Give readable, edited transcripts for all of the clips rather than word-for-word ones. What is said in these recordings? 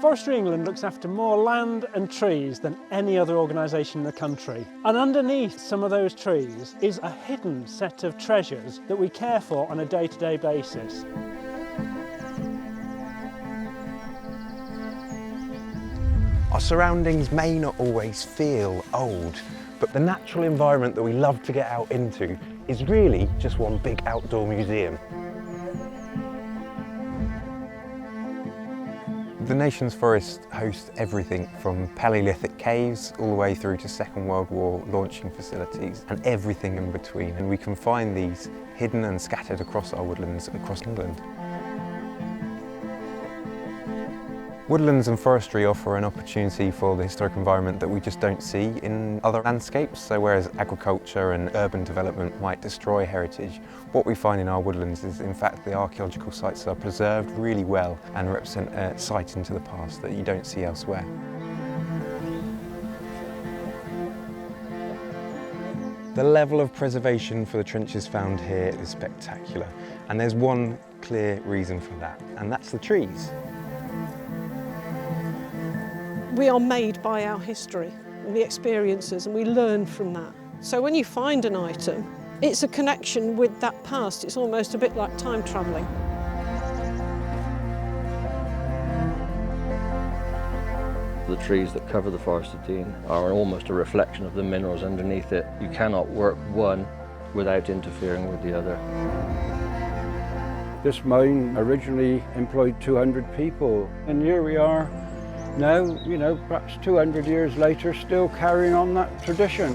Forestry England looks after more land and trees than any other organisation in the country. And underneath some of those trees is a hidden set of treasures that we care for on a day-to-day basis. Our surroundings may not always feel old, but the natural environment that we love to get out into is really just one big outdoor museum. The nation's forests host everything from Paleolithic caves all the way through to Second World War launching facilities and everything in between. And we can find these hidden and scattered across our woodlands across England. Woodlands and forestry offer an opportunity for the historic environment that we just don't see in other landscapes. So whereas agriculture and urban development might destroy heritage, what we find in our woodlands is in fact the archaeological sites are preserved really well and represent a sight into the past that you don't see elsewhere. The level of preservation for the trenches found here is spectacular, and there's one clear reason for that, and that's the trees. We are made by our history and the experiences, and we learn from that. So when you find an item, it's a connection with that past. It's almost a bit like time travelling. The trees that cover the Forest of Dean are almost a reflection of the minerals underneath it. You cannot work one without interfering with the other. This mine originally employed 200 people, and here we are now, you know, perhaps 200 years later, still carrying on that tradition.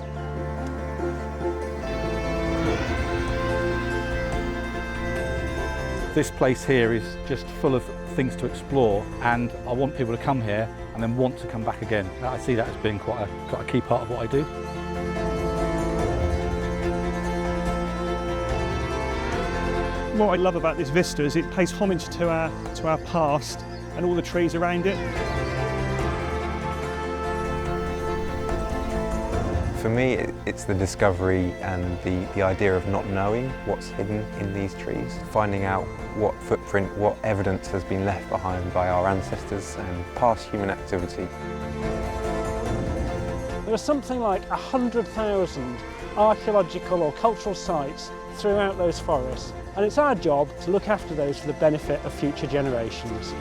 This place here is just full of things to explore, and I want people to come here and then want to come back again. I see that as being quite a key part of what I do. What I love about this vista is it pays homage to our past and all the trees around it. For me, it's the discovery and the idea of not knowing what's hidden in these trees, finding out what footprint, what evidence has been left behind by our ancestors and past human activity. There are something like 100,000 archaeological or cultural sites throughout those forests, and it's our job to look after those for the benefit of future generations.